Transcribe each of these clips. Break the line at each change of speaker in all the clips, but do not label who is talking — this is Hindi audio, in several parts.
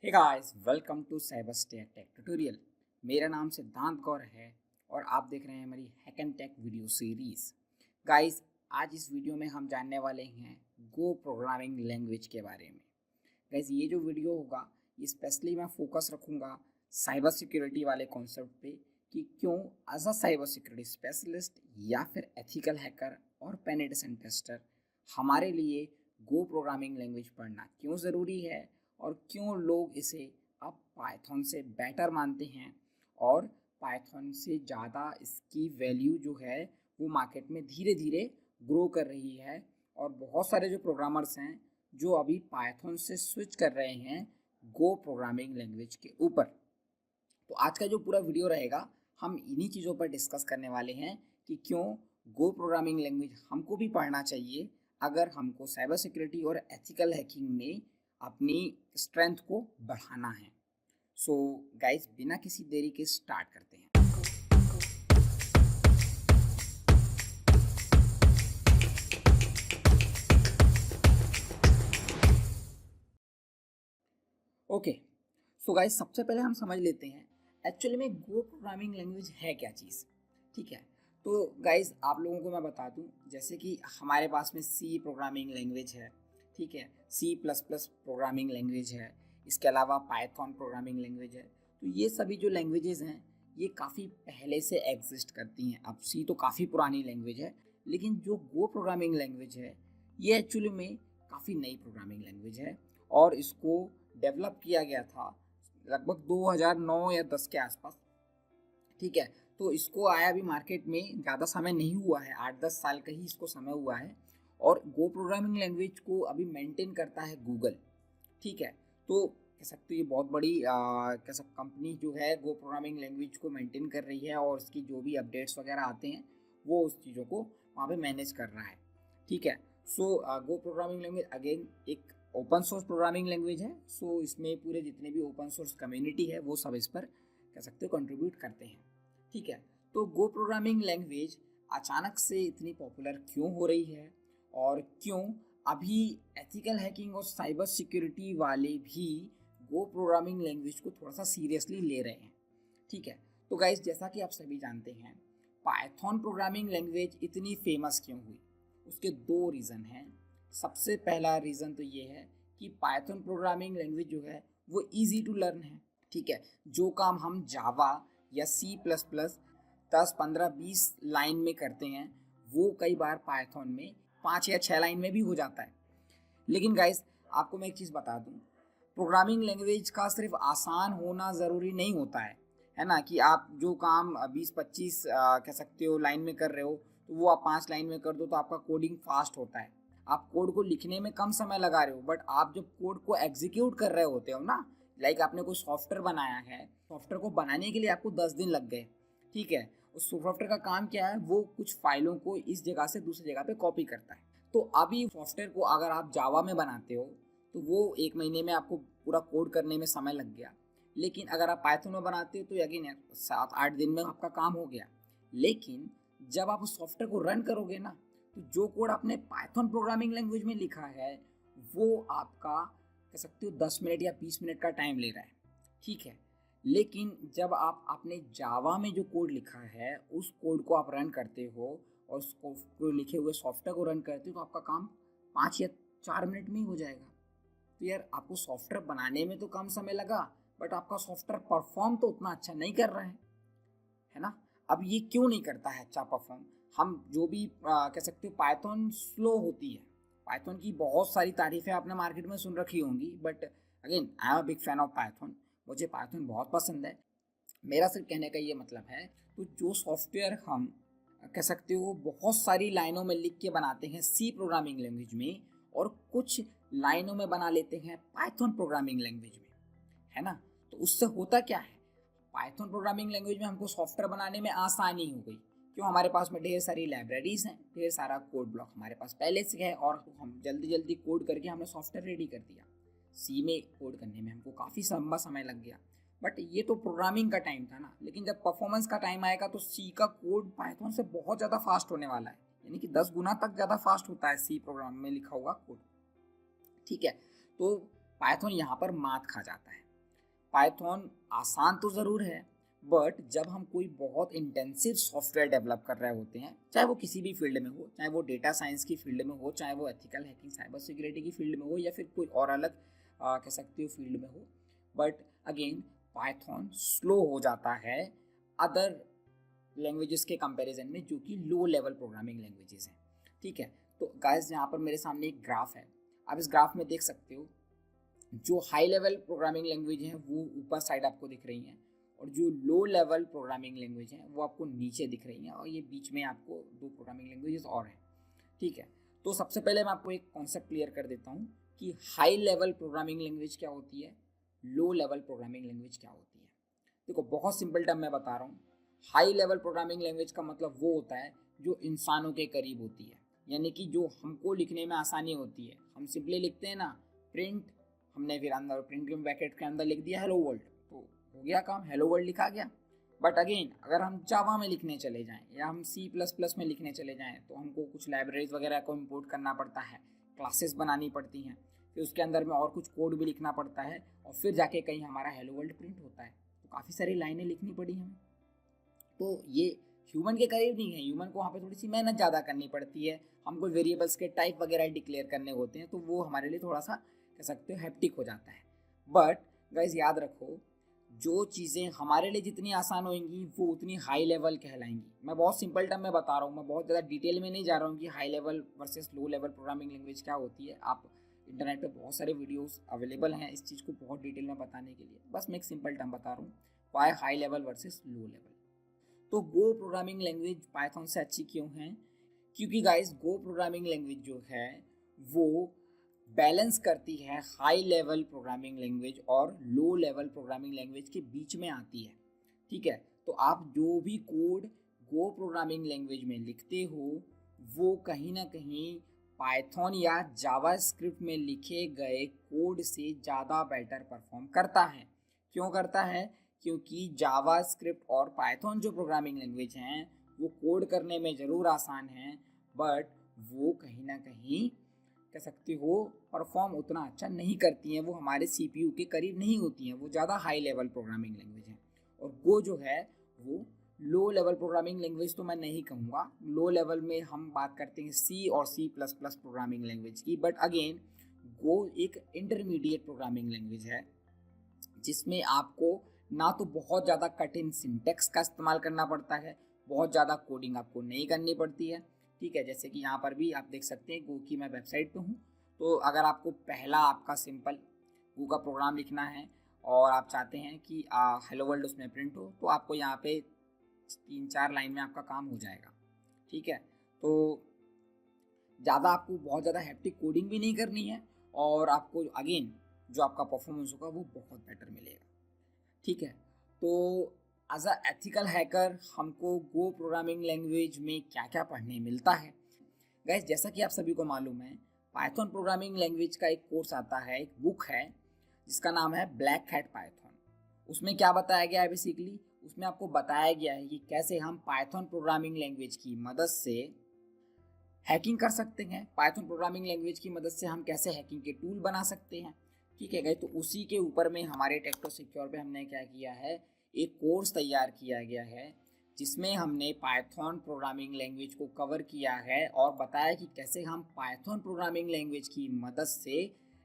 Hey guys, welcome to cyber state tech tutorial. मेरा नाम सिद्धांत गौर है और आप देख रहे हैं हमारी hack and take video series. Guys, आज इस वीडियो में हम जानने वाले हैं गो प्रोग्रामिंग लैंग्वेज के बारे में। गाइस, ये जो वीडियो होगा ये स्पेशली मैं फोकस रखूँगा साइबर सिक्योरिटी वाले कॉन्सेप्ट पे कि क्यों as a cyber security specialist या फिर एथिकल हैकर और पेनिट्रेशन टेस्टर हमारे लिए गो प्रोग्रामिंग लैंग्वेज पढ़ना क्यों ज़रूरी है और क्यों लोग इसे अब पाइथन से बेटर मानते हैं और पाइथन से ज़्यादा इसकी वैल्यू जो है वो मार्केट में धीरे धीरे ग्रो कर रही है। और बहुत सारे जो प्रोग्रामर्स हैं जो अभी पाइथन से स्विच कर रहे हैं गो प्रोग्रामिंग लैंग्वेज के ऊपर। तो आज का जो पूरा वीडियो रहेगा हम इन्हीं चीज़ों पर डिस्कस करने वाले हैं कि क्यों गो प्रोग्रामिंग लैंग्वेज हमको भी पढ़ना चाहिए अगर हमको साइबर सिक्योरिटी और एथिकल हैकिंग में अपनी स्ट्रेंथ को बढ़ाना है। सो गाइस, बिना किसी देरी के स्टार्ट करते हैं। ओके, सो गाइस, सबसे पहले हम समझ लेते हैं एक्चुअली में गो प्रोग्रामिंग लैंग्वेज है क्या चीज़। ठीक है, तो गाइस आप लोगों को मैं बता दूं, जैसे कि हमारे पास में सी प्रोग्रामिंग लैंग्वेज है, ठीक है, C plus plus programming language है, इसके अलावा पाइथन प्रोग्रामिंग लैंग्वेज है। तो ये सभी जो लैंग्वेजेस हैं ये काफ़ी पहले से एग्जिस्ट करती हैं। अब सी तो काफ़ी पुरानी लैंग्वेज है, लेकिन जो गो प्रोग्रामिंग लैंग्वेज है ये एक्चुअली में काफ़ी नई प्रोग्रामिंग लैंग्वेज है और इसको डेवलप किया गया था लगभग 2009 या 10 के आसपास। ठीक है, तो इसको आया भी मार्केट में ज़्यादा समय नहीं हुआ है, 8-10 साल का ही इसको समय हुआ है। और गो प्रोग्रामिंग लैंग्वेज को अभी मेंटेन करता है गूगल। ठीक है, तो कह सकते हो ये बहुत बड़ी कह सकते कंपनी जो है गो प्रोग्रामिंग लैंग्वेज को मेंटेन कर रही है और इसकी जो भी अपडेट्स वगैरह आते हैं वो उस चीज़ों को वहाँ पे मैनेज कर रहा है। ठीक है, सो गो प्रोग्रामिंग लैंग्वेज अगेन एक ओपन सोर्स प्रोग्रामिंग लैंग्वेज है। सो इसमें पूरे जितने भी ओपन सोर्स कम्युनिटी है वो सब इस पर कह सकते हो कंट्रीब्यूट करते हैं। ठीक है, तो गो प्रोग्रामिंग लैंग्वेज अचानक से इतनी पॉपुलर क्यों हो रही है और क्यों अभी एथिकल हैकिंग और साइबर सिक्योरिटी वाले भी गो प्रोग्रामिंग लैंग्वेज को थोड़ा सा सीरियसली ले रहे हैं। ठीक है, तो गाइस जैसा कि आप सभी जानते हैं पाइथन प्रोग्रामिंग लैंग्वेज इतनी फेमस क्यों हुई, उसके दो रीज़न हैं। सबसे पहला रीज़न तो ये है कि पाइथन प्रोग्रामिंग लैंग्वेज जो है वो ईजी टू लर्न है। ठीक है, जो काम हम जावा या सी प्लस प्लस 10, 15, 20 लाइन में करते हैं वो कई बार पाइथन में 5 या 6 लाइन में भी हो जाता है। लेकिन गाइस आपको मैं एक चीज़ बता दूं, प्रोग्रामिंग लैंग्वेज का सिर्फ आसान होना ज़रूरी नहीं होता है ना, कि आप जो काम 20-25 कह सकते हो लाइन में कर रहे हो तो वो आप 5 लाइन में कर दो तो आपका कोडिंग फास्ट होता है। आप कोड को लिखने में कम समय लगा रहे हो, बट आप जब कोड को एग्जीक्यूट कर रहे होते हो ना, लाइक आपने कोई सॉफ्टवेयर बनाया है, सॉफ्टवेयर को बनाने के लिए आपको 10 दिन लग गए। ठीक है, उस सॉफ्टवेयर का काम क्या है, वो कुछ फाइलों को इस जगह से दूसरी जगह पे कॉपी करता है। तो अभी सॉफ्टवेयर को अगर आप जावा में बनाते हो तो वो 1 महीने में आपको पूरा कोड करने में समय लग गया। लेकिन अगर आप पाइथन में बनाते हो तो यकीन है 7-8 दिन में आपका काम हो गया। लेकिन जब आप उस सॉफ्टवेयर को रन करोगे ना, तो जो कोड आपने पाइथन प्रोग्रामिंग लैंग्वेज में लिखा है वो आपका कह सकते हो 10 मिनट या 20 मिनट का टाइम ले रहा है। ठीक है, लेकिन जब आप अपने जावा में जो कोड लिखा है उस कोड को आप रन करते हो और उसको लिखे हुए सॉफ्टवेयर को रन करते हो तो आपका काम 5 या 4 मिनट में ही हो जाएगा। तो यार आपको सॉफ्टवेयर बनाने में तो कम समय लगा, बट आपका सॉफ्टवेयर परफॉर्म तो उतना अच्छा नहीं कर रहा है ना। अब ये क्यों नहीं करता है अच्छा परफॉर्म, हम जो भी कह सकते हो पाइथन स्लो होती है। पाइथन की बहुत सारी तारीफें आपने मार्केट में सुन रखी होंगी, but again I am a big fan of Python. मुझे पाइथन बहुत पसंद है। मेरा सिर्फ कहने का ये मतलब है, तो जो सॉफ्टवेयर हम कह सकते हो बहुत सारी लाइनों में लिख के बनाते हैं सी प्रोग्रामिंग लैंग्वेज में और कुछ लाइनों में बना लेते हैं पाइथन प्रोग्रामिंग लैंग्वेज में, है ना, तो उससे होता क्या है, पाइथन प्रोग्रामिंग लैंग्वेज में हमको सॉफ्टवेयर बनाने में आसानी हो गई। क्यों, हमारे पास में ढेर सारी लाइब्रेरीज हैं, ढेर सारा कोड ब्लॉक हमारे पास पहले से है और हम जल्दी जल्दी कोड करके हमने सॉफ्टवेयर रेडी कर दिया। सी में कोड करने में हमको काफ़ी लंबा समय लग गया, बट ये तो प्रोग्रामिंग का टाइम था ना। लेकिन जब परफॉर्मेंस का टाइम आएगा तो सी का कोड पाइथन से बहुत ज़्यादा फास्ट होने वाला है, यानी कि 10 गुना तक ज़्यादा फास्ट होता है सी प्रोग्राम में लिखा हुआ कोड। ठीक है, तो पाइथन यहाँ पर मात खा जाता है। पाइथन आसान तो ज़रूर है, बट जब हम कोई बहुत इंटेंसिव सॉफ्टवेयर डेवलप कर रहे होते हैं, चाहे वो किसी भी फील्ड में हो, चाहे वो डेटा साइंस की फील्ड में हो, चाहे वो एथिकल हैकिंग साइबर सिक्योरिटी की फील्ड में हो, या फिर कोई और अलग कह सकते हो फील्ड में हो, बट अगेन पाइथन स्लो हो जाता है अदर लैंग्वेजेस के कंपैरिजन में, जो कि लो लेवल प्रोग्रामिंग लैंग्वेजेस हैं। ठीक है, तो गाइस यहाँ पर मेरे सामने एक ग्राफ है, आप इस ग्राफ में देख सकते हो जो हाई लेवल प्रोग्रामिंग लैंग्वेज हैं वो ऊपर साइड आपको दिख रही हैं, और जो लो लेवल प्रोग्रामिंग लैंग्वेज हैं वो आपको नीचे दिख रही हैं, और ये बीच में आपको दो प्रोग्रामिंग लैंग्वेजेस और हैं। ठीक है, तो सबसे पहले मैं आपको एक कॉन्सेप्ट क्लियर कर देता हूँ कि हाई लेवल प्रोग्रामिंग लैंग्वेज क्या होती है, लो लेवल प्रोग्रामिंग लैंग्वेज क्या होती है। देखो बहुत सिंपल टर्म मैं बता रहा हूँ, हाई लेवल प्रोग्रामिंग लैंग्वेज का मतलब वो होता है जो इंसानों के करीब होती है, यानी कि जो हमको लिखने में आसानी होती है। हम सिंपली लिखते हैं ना, प्रिंट, हमने फिर अंदर प्रिंट के ब्रैकेट के अंदर लिख दिया हेलो वर्ल्ड, तो हो गया काम, हेलो वर्ल्ड लिखा गया। बट अगेन अगर हम जावा में लिखने चले जाएं या हम C++ में लिखने चले जाएं, तो हमको कुछ लाइब्रेरीज वगैरह को इंपोर्ट करना पड़ता है, क्लासेस बनानी पड़ती हैं, फिर उसके अंदर में और कुछ कोड भी लिखना पड़ता है, और फिर जाके कहीं हमारा हेलो वर्ल्ड प्रिंट होता है। तो काफ़ी सारी लाइनें लिखनी पड़ी हमें, तो ये ह्यूमन के करीब नहीं है। ह्यूमन को वहाँ पे थोड़ी सी मेहनत ज़्यादा करनी पड़ती है, हमको वेरिएबल्स के टाइप वगैरह डिक्लेयर करने होते हैं, तो वो हमारे लिए थोड़ा सा कह सकते हो हैप्टिक हो जाता है। बट गाइज याद रखो, जो चीज़ें हमारे लिए जितनी आसान होंगी वो उतनी हाई लेवल कहलाएंगी। मैं बहुत सिंपल टर्म में बता रहा हूँ, मैं बहुत ज़्यादा डिटेल में नहीं जा रहा हूँ कि high level versus low level programming language क्या होती है। आप इंटरनेट पे बहुत सारे वीडियोस अवेलेबल हैं इस चीज़ को बहुत डिटेल में बताने के लिए, बस मैं एक सिंपल टर्म बता रहा हूँ, why high level versus low level. तो गो प्रोग्रामिंग लैंग्वेज पाइथन से अच्छी क्यों है? क्योंकि गाइस गो प्रोग्रामिंग लैंग्वेज जो है वो बैलेंस करती है हाई लेवल प्रोग्रामिंग लैंग्वेज और लो लेवल प्रोग्रामिंग लैंग्वेज के बीच में आती है। ठीक है, तो आप जो भी कोड गो प्रोग्रामिंग लैंग्वेज में लिखते हो वो कहीं ना कहीं पाइथन या जावा स्क्रिप्ट में लिखे गए कोड से ज़्यादा बेटर परफॉर्म करता है। क्यों करता है? क्योंकि जावा स्क्रिप्ट और पाइथन जो प्रोग्रामिंग लैंग्वेज हैं वो कोड करने में ज़रूर आसान हैं, बट वो कहीं ना कहीं कह सकते हो परफॉर्म उतना अच्छा नहीं करती हैं, वो हमारे CPU के करीब नहीं होती हैं, वो ज़्यादा हाई लेवल प्रोग्रामिंग लैंग्वेज हैं। और गो जो है वो लो लेवल प्रोग्रामिंग लैंग्वेज तो मैं नहीं कहूँगा, लो लेवल में हम बात करते हैं C और C++ प्रोग्रामिंग लैंग्वेज की, बट अगेन गो एक इंटरमीडिएट प्रोग्रामिंग लैंग्वेज है जिसमें आपको ना तो बहुत ज़्यादा कठिन सिंटेक्स का इस्तेमाल करना पड़ता है, बहुत ज़्यादा कोडिंग आपको नहीं करनी पड़ती है। ठीक है, जैसे कि यहाँ पर भी आप देख सकते हैं गो की मैं वेबसाइट पे हूँ, तो अगर आपको पहला आपका सिंपल गो का प्रोग्राम लिखना है और आप चाहते हैं कि हेलो वर्ल्ड उसमें प्रिंट हो, तो आपको यहाँ पे 3-4 लाइन में आपका काम हो जाएगा। ठीक है, तो ज़्यादा आपको बहुत ज़्यादा हैप्टिक कोडिंग भी नहीं करनी है, और आपको अगेन जो आपका परफॉर्मेंस होगा वो बहुत बेटर मिलेगा। ठीक है, तो एज अ एथिकल हैकर हमको गो प्रोग्रामिंग लैंग्वेज में क्या क्या पढ़ने मिलता है? गाइस जैसा कि आप सभी को मालूम है, पाइथन प्रोग्रामिंग लैंग्वेज का एक कोर्स आता है, एक बुक है जिसका नाम है ब्लैक हैट पाइथन। उसमें क्या बताया गया है बेसिकली? उसमें आपको बताया गया है कि कैसे हम पाइथन प्रोग्रामिंग लैंग्वेज की मदद से हैकिंग कर सकते हैं, पाइथन प्रोग्रामिंग लैंग्वेज की मदद से हम कैसे हैकिंग के टूल बना सकते हैं। ठीक है गाइस, तो उसी के ऊपर में हमारे टेक्टो सिक्योर पे हमने क्या किया है, एक कोर्स तैयार किया गया है जिसमें हमने पाइथन प्रोग्रामिंग लैंग्वेज को कवर किया है और बताया कि कैसे हम पाइथन प्रोग्रामिंग लैंग्वेज की मदद से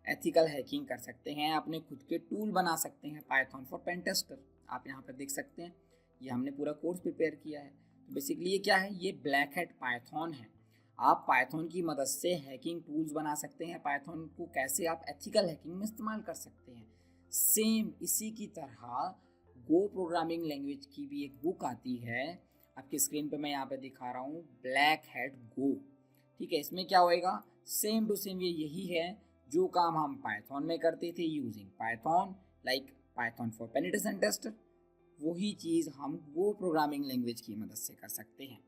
एथिकल हैकिंग कर सकते हैं, अपने खुद के टूल बना सकते हैं पाइथन फॉर पेन टेस्टर। आप यहाँ पर देख सकते हैं ये हमने पूरा कोर्स प्रिपेयर किया है। तो बेसिकली ये क्या है, ये ब्लैक हैट पाइथन है। आप पाइथन की मदद से हैकिंग टूल्स बना सकते हैं, पाइथन को कैसे आप एथिकल हैकिंग में इस्तेमाल कर सकते हैं। सेम इसी की तरह गो प्रोग्रामिंग लैंग्वेज की भी एक बुक आती है, आपकी स्क्रीन पे मैं यहाँ पे दिखा रहा हूँ, ब्लैक हैट गो। ठीक है, इसमें क्या होएगा, सेम टू सेम ये यही है जो काम हम पाइथन में करते थे using Python, like Python for penetration tester, वही चीज़ हम गो प्रोग्रामिंग लैंग्वेज की मदद से कर सकते हैं।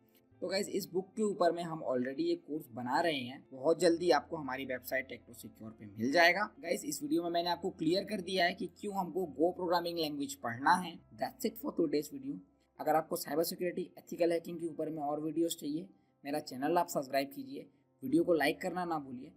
तो गाइज इस बुक के ऊपर में हम ऑलरेडी एक कोर्स बना रहे हैं, बहुत जल्दी आपको हमारी वेबसाइट टेक्टो सिक्योर पे मिल जाएगा। गाइज इस वीडियो में मैंने आपको क्लियर कर दिया है कि क्यों हमको गो प्रोग्रामिंग लैंग्वेज पढ़ना है। That's it for today's video. अगर आपको साइबर सिक्योरिटी एथिकल हैकिंग के ऊपर में और वीडियोस चाहिए, मेरा चैनल आप सब्सक्राइब कीजिए, वीडियो को लाइक करना ना भूलिए।